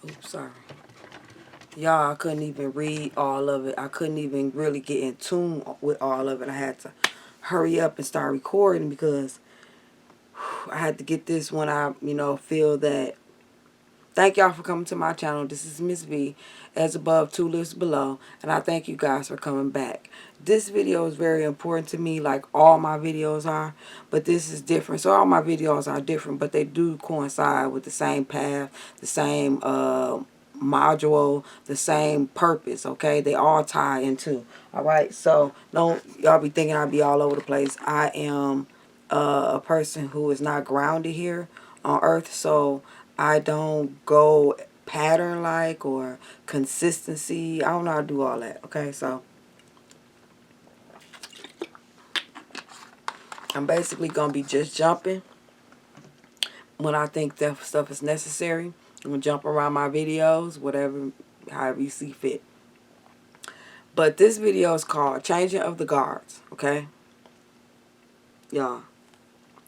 Oops, sorry. Y'all, I couldn't even read all of it. I couldn't even really get in tune with all of it. I had to hurry up and start recording because I had to get this when I, feel that. Thank y'all for coming to my channel. This is Miss V, as above, two lifts below, and I thank you guys for coming back. This video is very important to me, like all my videos are, but this is different. So all my videos are different, but they do coincide with the same path, the same module, the same purpose, okay? They all tie into, all right? So don't y'all be thinking I'll be all over the place. I am a person who is not grounded here on earth, so I don't go pattern like or consistency. I don't know how to do all that, okay? So I'm basically going to be just jumping when I think that stuff is necessary. I'm going to jump around my videos, whatever, however you see fit. But this video is called Changing of the Guards, okay? Y'all,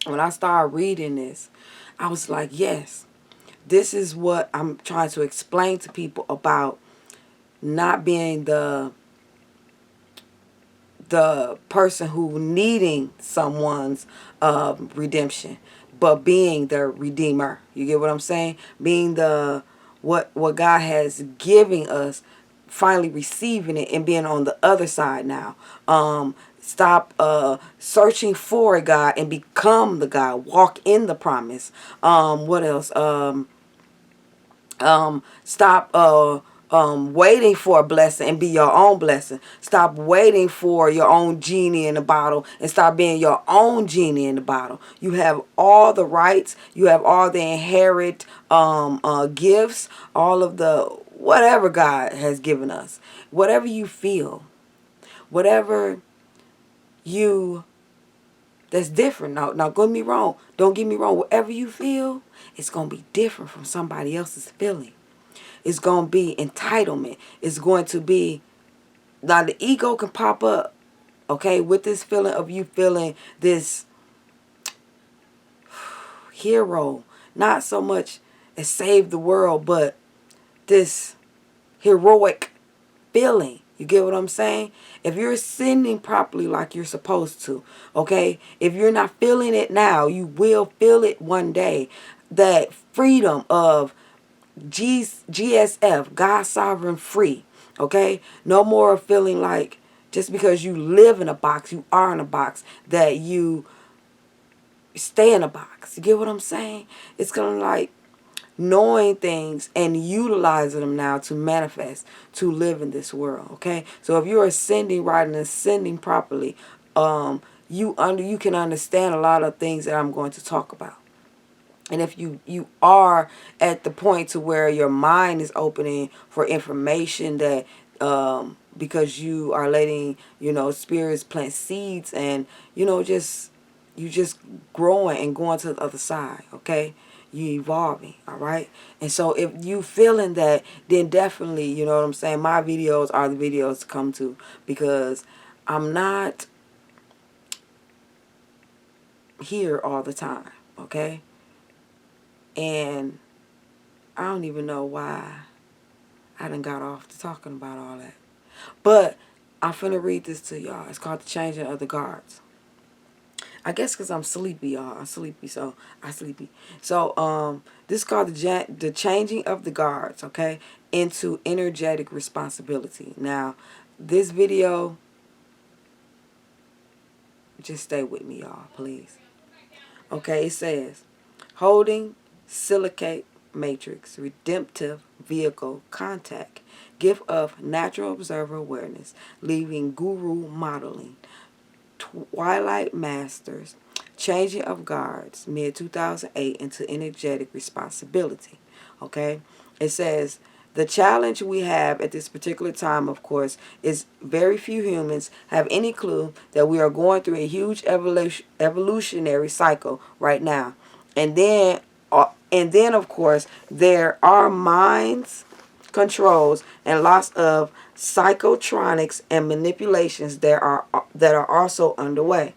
when I started reading this, I was like, yes, this is what I'm trying to explain to people about not being the person who needing someone's redemption, but being the redeemer. You get what I'm saying? Being the what God has giving us, finally receiving it and being on the other side now. Stop searching for a God and become the God. Walk in the promise. What else? Stop waiting for a blessing and be your own blessing. Stop waiting for your own genie in the bottle and start being your own genie in the bottle. You have all the rights. You have all the inherent gifts, all of the whatever God has given us. Whatever you feel, whatever you that's different. Now don't get me wrong. Don't get me wrong. Whatever you feel, it's going to be different from somebody else's feeling. It's going to be entitlement. It's going to be, now the ego can pop up, okay, with this feeling of you feeling this hero. Not so much as save the world, but this heroic feeling. You get what I'm saying? If you're ascending properly like you're supposed to, okay, if you're not feeling it now, you will feel it one day. That freedom of GSF, God Sovereign Free, okay? No more feeling like just because you live in a box, you are in a box, that you stay in a box. You get what I'm saying? It's kind of like knowing things and utilizing them now to manifest, to live in this world, okay? So if you're ascending right and ascending properly, you can understand a lot of things that I'm going to talk about. And if you are at the point to where your mind is opening for information that because you are letting, spirits plant seeds and, you just growing and going to the other side, okay? You evolving, all right? And so if you feeling that, then definitely, you know what I'm saying, my videos are the videos to come to, because I'm not here all the time, okay? And I don't even know why I done got off to talking about all that. But I'm finna read this to y'all. It's called The Changing of the Guards. I guess because I'm sleepy, y'all. I'm sleepy, so I'm sleepy. So, this is called the Changing of the Guards, okay? Into energetic responsibility. Now, this video, just stay with me, y'all, please. Okay, it says, holding silicate matrix, redemptive vehicle contact, gift of natural observer awareness, leaving guru modeling, Twilight Masters, changing of guards, mid 2008 into energetic responsibility. Okay, it says the challenge we have at this particular time, of course, is very few humans have any clue that we are going through a huge evolutionary cycle right now. And then, of course, there are minds controls and lots of psychotronics and manipulations that are also underway.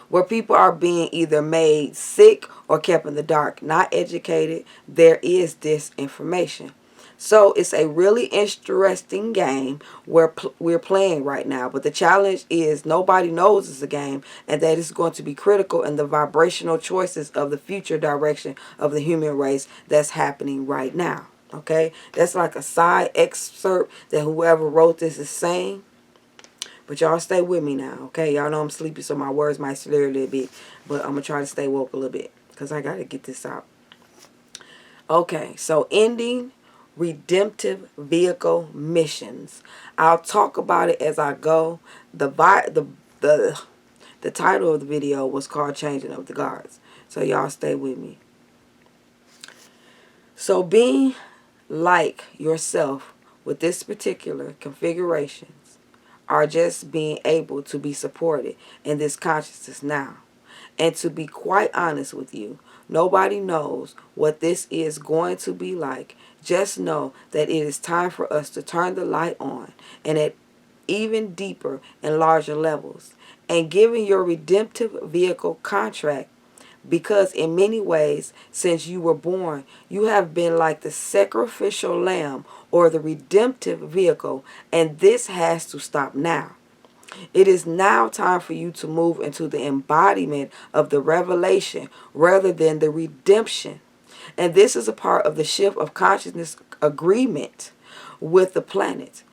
where people are being either made sick or kept in the dark, not educated. There is disinformation. So it's a really interesting game where we're playing right now. But the challenge is nobody knows it's a game, and that is going to be critical in the vibrational choices of the future direction of the human race that's happening right now. Okay, that's like a side excerpt that whoever wrote this is saying. But y'all stay with me now, okay? Y'all know I'm sleepy, so my words might slur a little bit. But I'm going to try to stay woke a little bit because I got to get this out. Okay, so ending redemptive vehicle missions. I'll talk about it as I go. The title of the video was called Changing of the Guards. So y'all stay with me. So being like yourself with this particular configurations are just being able to be supported in this consciousness now. And to be quite honest with you, nobody knows what this is going to be like. Just know that it is time for us to turn the light on, and at even deeper and larger levels. And giving your redemptive vehicle contract, because in many ways, since you were born, you have been like the sacrificial lamb or the redemptive vehicle, and this has to stop now. It is now time for you to move into the embodiment of the revelation rather than the redemption. And this is a part of the shift of consciousness agreement with the planet.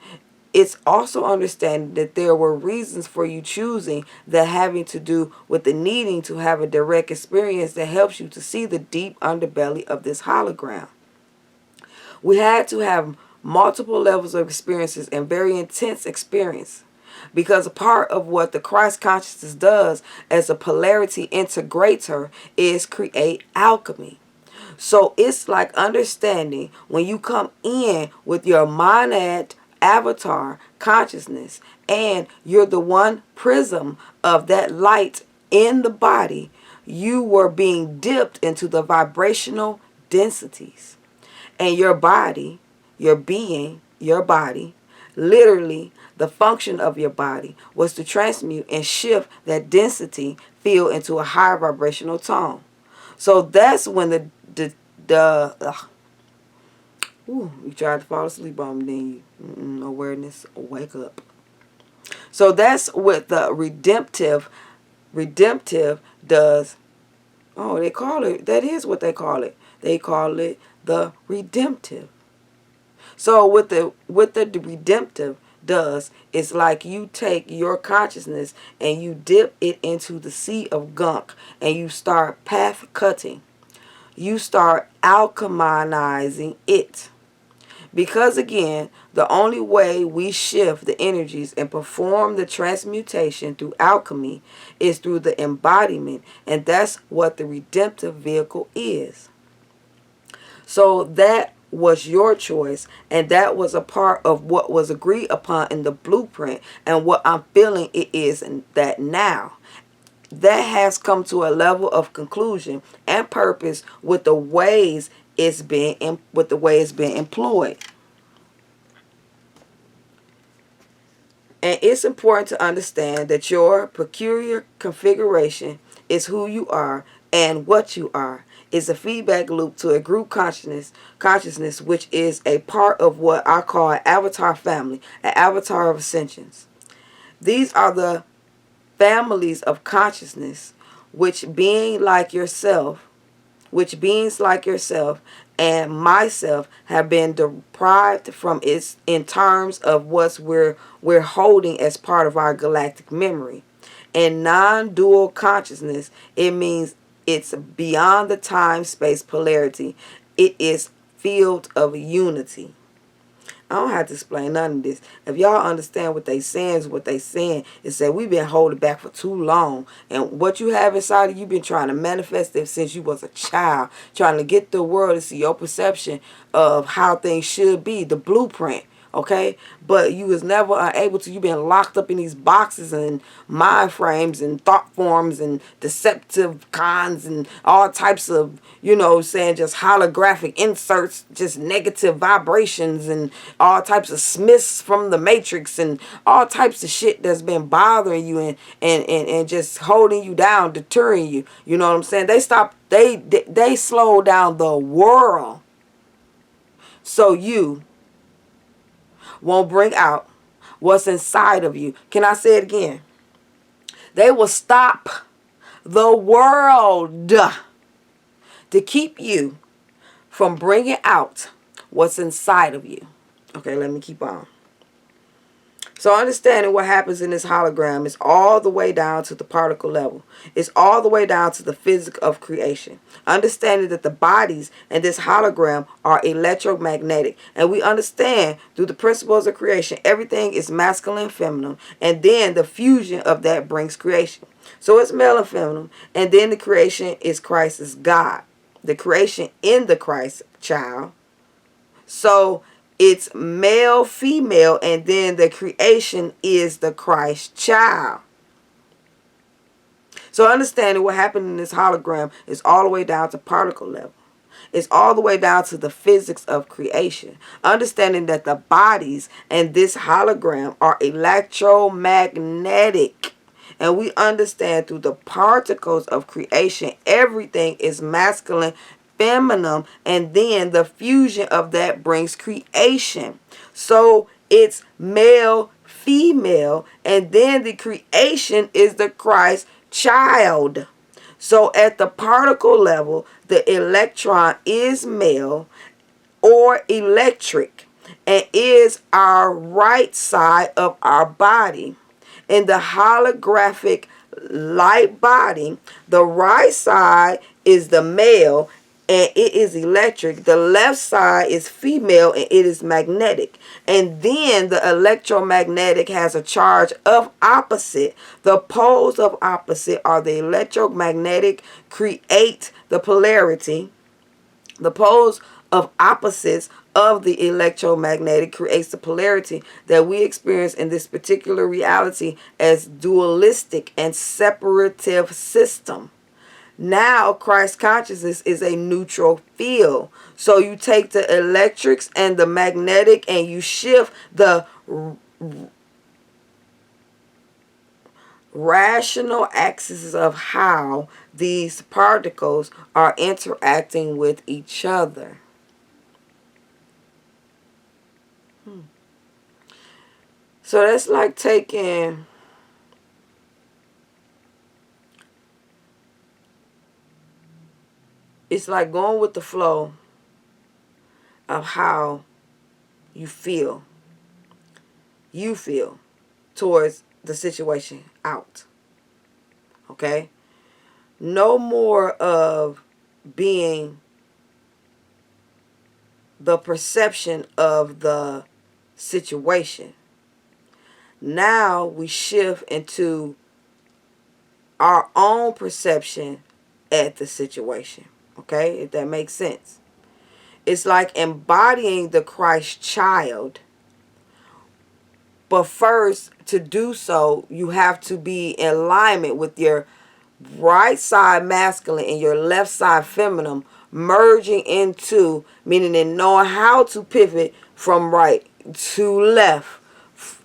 It's also understanding that there were reasons for you choosing that having to do with the needing to have a direct experience that helps you to see the deep underbelly of this hologram. We had to have multiple levels of experiences and very intense experience. Because a part of what the Christ consciousness does as a polarity integrator is create alchemy. So it's like understanding when you come in with your monad avatar consciousness and you're the one prism of that light in the body, you were being dipped into the vibrational densities. And your body, your being, your body, literally the function of your body was to transmute and shift that density field into a higher vibrational tone. So that's when you tried to fall asleep on me, then you awareness, wake up. So that's what the redemptive does. Oh, they call it, that is what they call it. They call it the redemptive. So what the redemptive does is like you take your consciousness and you dip it into the sea of gunk and you start path cutting. You start alchemizing it. Because again, the only way we shift the energies and perform the transmutation through alchemy is through the embodiment, and that's what the redemptive vehicle is. So that was your choice, and that was a part of what was agreed upon in the blueprint, and what I'm feeling it is in that now. That has come to a level of conclusion and purpose with the ways it's been employed. And it's important to understand that your peculiar configuration is who you are, and what you are is a feedback loop to a group consciousness, which is a part of what I call an avatar family, an avatar of ascensions. These are the families of consciousness, which beings like yourself and myself have been deprived from its in terms of what we're holding as part of our galactic memory. In non-dual consciousness, it means it's beyond the time-space polarity. It is field of unity. I don't have to explain none of this. If y'all understand what they saying is what they saying, is that we've been holding back for too long. And what you have inside of you, been trying to manifest it since you was a child. Trying to get the world to see your perception of how things should be. The blueprint. Okay, but you was never able to. You've been locked up in these boxes and mind frames and thought forms and deceptive cons and all types of, saying, just holographic inserts, just negative vibrations and all types of Smiths from the Matrix and all types of shit that's been bothering you and just holding you down, deterring you. You know what I'm saying? They slow down the world so you won't bring out what's inside of you. Can I say it again? They will stop the world to keep you from bringing out what's inside of you. Okay, let me keep on. So understanding what happens in this hologram is all the way down to the particle level. It's all the way down to the physics of creation. Understanding that the bodies in this hologram are electromagnetic. And we understand through the principles of creation, everything is masculine and feminine. And then the fusion of that brings creation. So it's male and feminine. And then the creation is Christ as God. The creation in the Christ child. So it's male, female, and then the creation is the Christ child. So understanding what happened in this hologram is all the way down to particle level. It's all the way down to the physics of creation. Understanding that the bodies in this hologram are electromagnetic. And we understand through the particles of creation, everything is masculine, feminine, and then the fusion of that brings creation. So it's male, female, and then the creation is the Christ child. So at the particle level, the electron is male or electric and is our right side of our body. In the holographic light body, the right side is the male and it is electric. The left side is female and it is magnetic. And then the electromagnetic has a charge of opposite. The poles of opposite are the electromagnetic create the polarity. The poles of opposites of the electromagnetic creates the polarity that we experience in this particular reality as dualistic and separative system. Now Christ consciousness is a neutral field. So you take the electrics and the magnetic and you shift the rational axis of how these particles are interacting with each other. So that's like taking it's like going with the flow of how you feel towards the situation out. Okay? No more of being the perception of the situation. Now we shift into our own perception at the situation. Okay? If that makes sense. It's like embodying the Christ child. But first, to do so, you have to be in alignment with your right side masculine and your left side feminine merging into, meaning in knowing how to pivot from right to left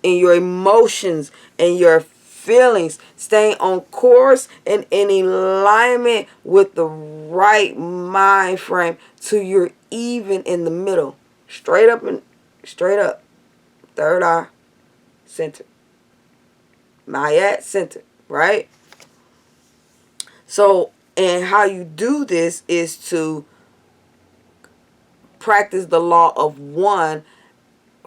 in your emotions and your feelings, staying on course and in alignment with the right mind frame to you're even in the middle. Straight up. Third eye, center. Mayat, center. Right? So, and how you do this is to practice the law of one.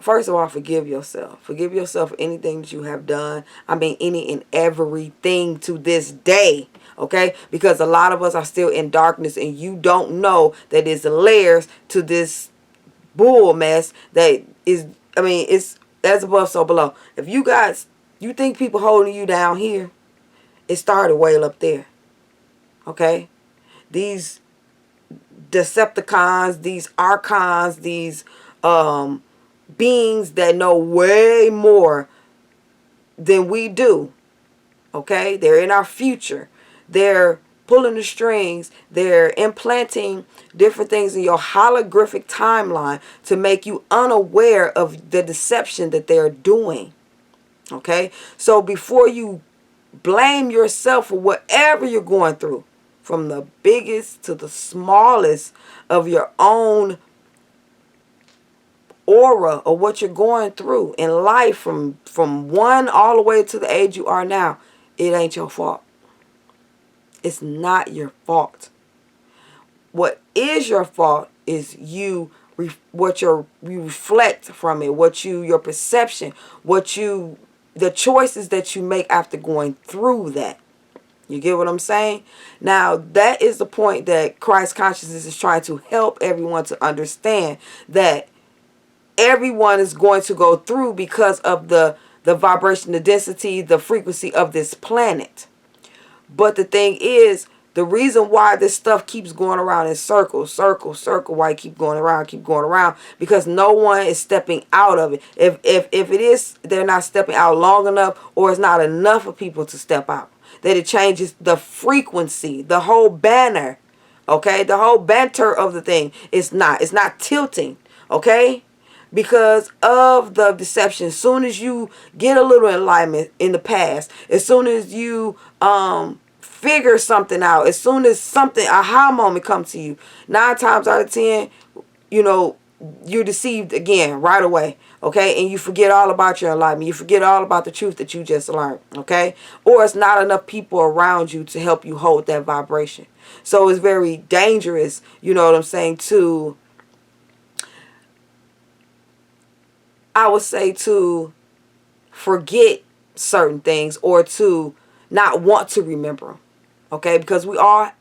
First of all, forgive yourself. Forgive yourself for anything that you have done. I mean, any and everything to this day. Okay? Because a lot of us are still in darkness and you don't know that there's layers to this bull mess that is, I mean, it's as above, so below. If you guys, you think people holding you down here, it started way up there. Okay? These Decepticons, these Archons, these beings that know way more than we do. Okay? They're in our future. They're pulling the strings. They're implanting different things in your holographic timeline to make you unaware of the deception that they're doing. Okay? So before you blame yourself for whatever you're going through, from the biggest to the smallest of your own aura of what you're going through in life, from one all the way to the age you are now, it ain't your fault. It's not your fault. What is your fault is you reflect from it, your perception, the choices that you make after going through that. You get what I'm saying? Now, that is the point that Christ consciousness is trying to help everyone to understand, that everyone is going to go through because of the vibration, the density, the frequency of this planet. But the thing is, the reason why this stuff keeps going around in circles, why it keep going around, because no one is stepping out of it. If it is, they're not stepping out long enough, or it's not enough of people to step out, that it changes the frequency, the whole banner, okay? The whole banter of the thing it's not tilting, okay? Because of the deception. As soon as you get a little enlightenment in the past, as soon as you figure something out, as soon as something, aha moment comes to you, 9 times out of 10, you're deceived again right away, okay? And you forget all about your enlightenment. You forget all about the truth that you just learned, okay? Or it's not enough people around you to help you hold that vibration. So it's very dangerous, you know what I'm saying, I would say to forget certain things, or to not want to remember them, okay? Because we are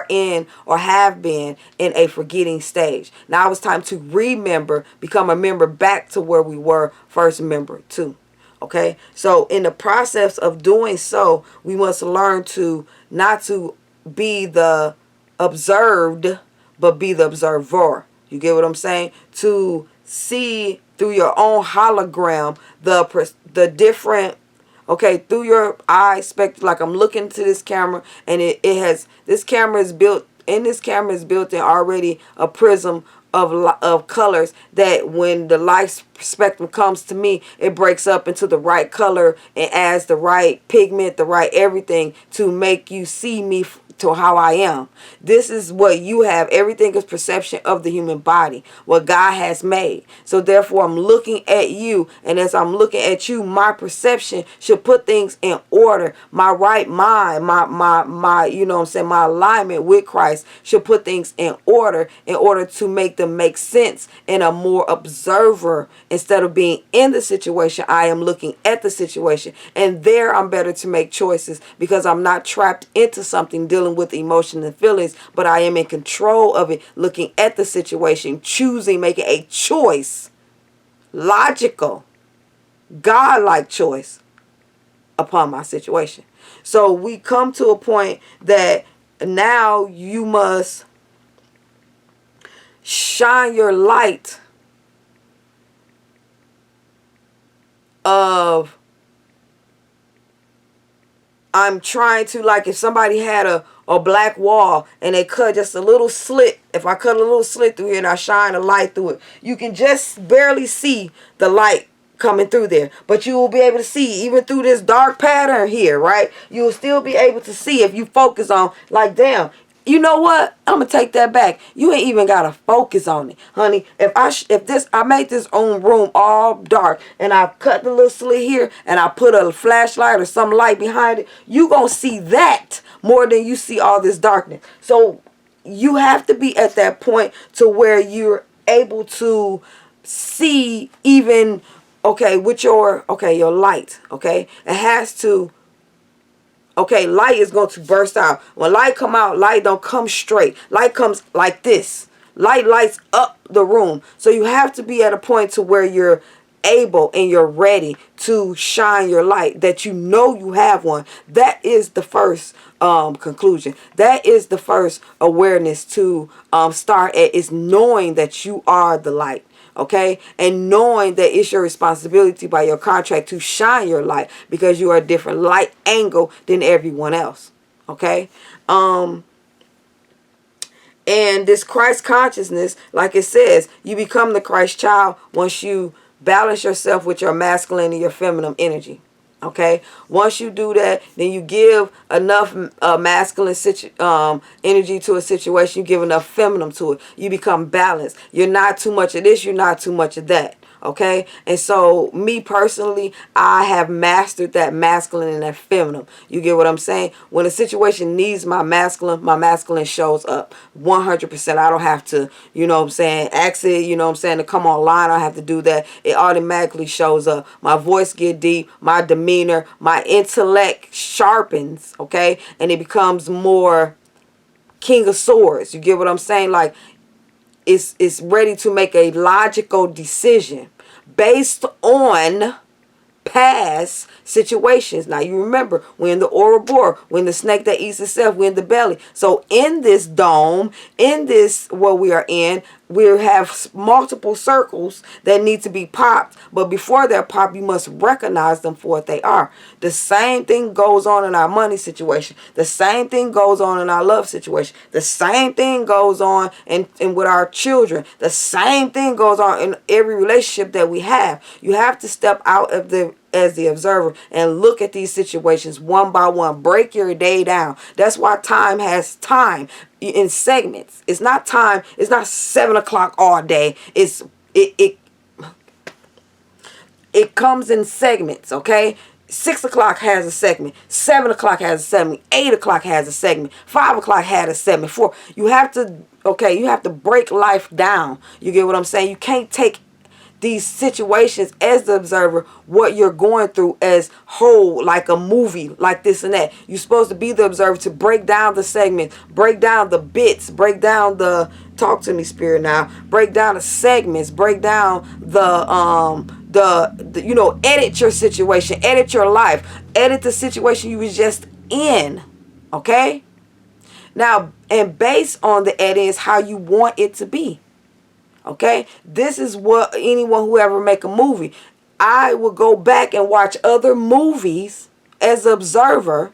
in, or have been in, a forgetting stage. Now it's time to remember, become a member back to where we were first member to. Okay? So in the process of doing so, we must learn to not to be the observed, but be the observer. You get what I'm saying? To see through your own hologram the different, okay, through your eye spectrum. Like, I'm looking to this camera, and this camera is built in already a prism of colors, that when the light spectrum comes to me, it breaks up into the right color and adds the right pigment, the right everything, to make you see me to how I am. This is what you have. Everything is perception of the human body, what God has made. So therefore, I'm looking at you, and as I'm looking at you, my perception should put things in order. My right mind, my you know what I'm saying, my alignment with Christ should put things in order to make them make sense in a more observer. Instead of being in the situation, I am looking at the situation, and there I'm better to make choices, because I'm not trapped into something dealing with emotions and feelings, but I am in control of it, looking at the situation, choosing, making a choice, logical, God-like choice upon my situation. So we come to a point that now you must shine your light of, I'm trying to, like, if somebody had a black wall and they cut just a little slit, if I cut a little slit through here and I shine a light through it, you can just barely see the light coming through there, but you will be able to see even through this dark pattern here, right? You will still be able to see if you focus on, like, damn, you know what? I'm gonna take that back. You ain't even gotta focus on it, honey. If I made this own room all dark, and I cut the little slit here, and I put a flashlight or some light behind it, you gonna see that more than you see all this darkness. So you have to be at that point to where you're able to see, even, okay, with your light, okay? It has to, okay, light is going to burst out. When light come out, light don't come straight. Light comes like this. Light lights up the room. So you have to be at a point to where you're able and you're ready to shine your light, that you know you have one. That is the first conclusion. That is the first awareness to start at, is knowing that you are the light. Okay, and knowing that it's your responsibility by your contract to shine your light, because you are a different light angle than everyone else. Okay, and this Christ consciousness, like it says, you become the Christ child once you balance yourself with your masculine and your feminine energy. Okay, once you do that, then you give enough masculine energy to a situation, you give enough feminine to it, you become balanced. You're not too much of this, you're not too much of that. Okay, and so me personally, I have mastered that masculine and that feminine. You get what I'm saying? When a situation needs my masculine shows up 100%. I don't have to, you know what I'm saying, ask it, you know what I'm saying, to come online. I don't have to do that. It automatically shows up. My voice get deep, my demeanor, my intellect sharpens, okay, and it becomes more King of Swords. You get what I'm saying? Like, it's ready to make a logical decision based on past situations. Now you remember, we're in the Ouroboros, we're in the snake that eats itself, we're in the belly. So in this dome, in this what we are in, we have multiple circles that need to be popped, but before they're popped, you must recognize them for what they are. The same thing goes on in our money situation. The same thing goes on in our love situation. The same thing goes on in with our children. The same thing goes on in every relationship that we have. You have to step out of as the observer and look at these situations one by one. Break your day down. That's why time has time in segments. It's not time. It's not 7 o'clock all day. It comes in segments. Okay. 6 o'clock has a segment. 7 o'clock has a segment. 8 o'clock has a segment. 5 o'clock had a segment. 4. You have to. Okay. You have to break life down. You get what I'm saying? You can't take these situations as the observer, what you're going through as whole, like a movie, like this and that. You're supposed to be the observer to break down the segments, break down the bits, break down the, talk to me spirit now, break down the segments, break down the you know, edit your situation, edit your life, edit the situation you was just in. Okay, now, and based on the edit is how you want it to be. Okay, this is what anyone who ever make a movie, I will go back and watch other movies as an observer,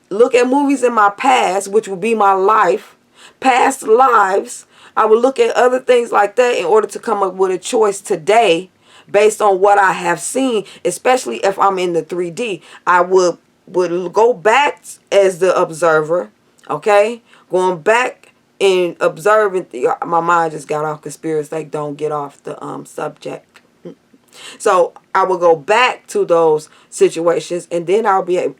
look at movies in my past, which would be my life, past lives. I would look at other things like that in order to come up with a choice today based on what I have seen, especially if I'm in the 3D. I would go back as the observer, okay, going back in observing, my mind just got off conspiracy. Like, don't get off the subject. So I will go back to those situations, and then I'll be able.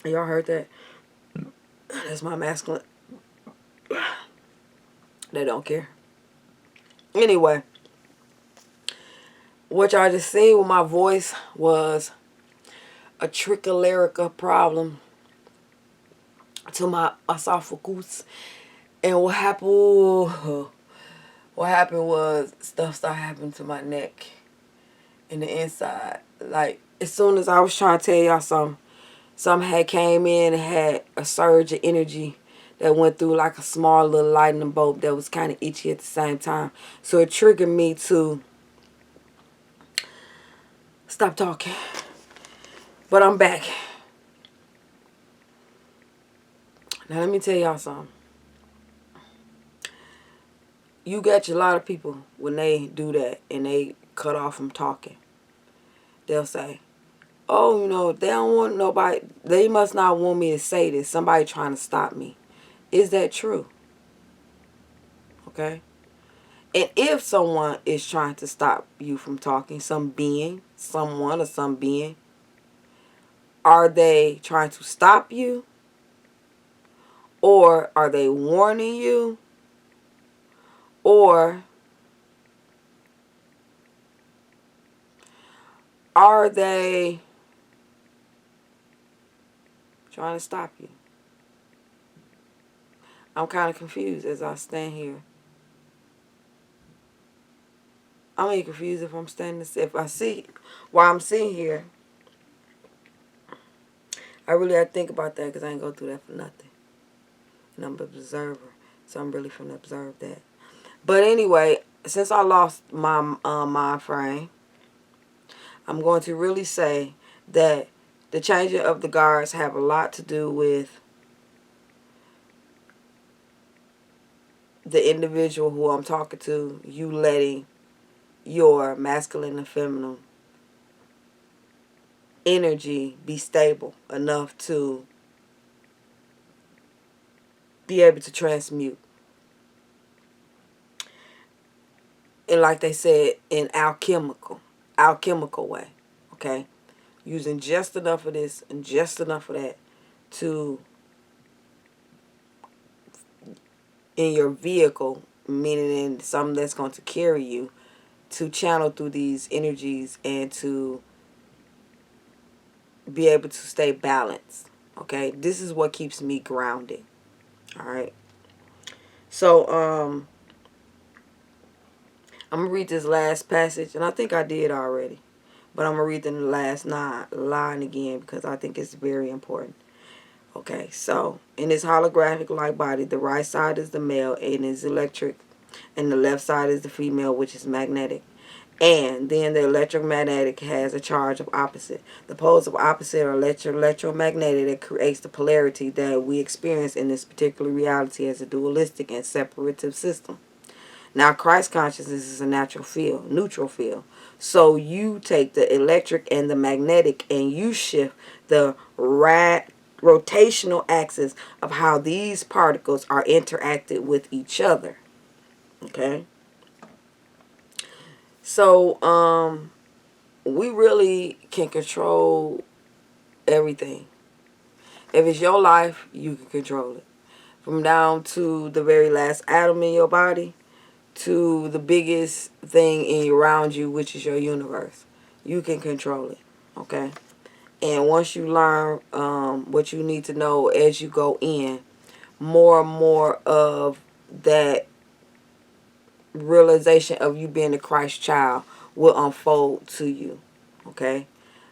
Y'all heard that? That's my masculine. They don't care. Anyway, what y'all just seen with my voice was a tricholerica problem to my esophagus. And what happened was stuff started happening to my neck and the inside. Like, as soon as I was trying to tell y'all something had came in and had a surge of energy that went through like a small little lightning bolt that was kind of itchy at the same time. So it triggered me to stop talking. But I'm back. Now let me tell y'all something. You got a lot of people, when they do that and they cut off from talking, they'll say, oh, you know, they don't want nobody, they must not want me to say this. Somebody trying to stop me. Is that true? Okay. And if someone is trying to stop you from talking, some being, someone or some being, are they trying to stop you? Or are they warning you? Or are they trying to stop you? I'm kind of confused as I stand here. I'm gonna get confused if I'm standing. If I see while I'm sitting here, I really have to think about that because I ain't go through that for nothing. And I'm an observer, so I'm really finna observe that. But anyway, since I lost my mind frame, I'm going to really say that the changing of the guards have a lot to do with the individual who I'm talking to, you letting your masculine and feminine energy be stable enough to be able to transmute. And like they said, in alchemical way, okay? Using just enough of this and just enough of that to, in your vehicle, meaning in something that's going to carry you, to channel through these energies and to be able to stay balanced, okay? This is what keeps me grounded, all right? So, I'm going to read this last passage, and I think I did already. But I'm going to read the last line again because I think it's very important. Okay, so in this holographic light body, the right side is the male and is electric, and the left side is the female, which is magnetic. And then the electromagnetic has a charge of opposite. The poles of opposite are electromagnetic that creates the polarity that we experience in this particular reality as a dualistic and separative system. Now, Christ consciousness is a natural field, neutral field. So you take the electric and the magnetic and you shift the rotational axis of how these particles are interacted with each other. Okay? So, we really can control everything. If it's your life, you can control it. From down to the very last atom in your body, to the biggest thing around you, which is your universe. You can control it, okay? And once you learn what you need to know as you go in, more and more of that realization of you being a Christ child will unfold to you, okay?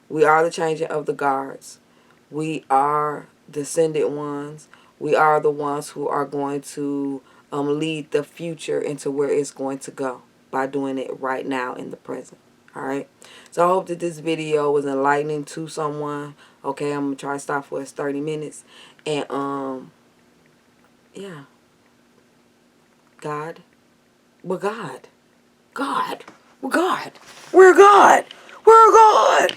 We are the changing of the guards. We are descended ones. We are the ones who are going to lead the future into where it's going to go by doing it right now in the present. All right. So I hope that this video was enlightening to someone. Okay, I'm gonna try to stop for 30 minutes. And yeah. God. We're God. God. We're God. We're God. We're God.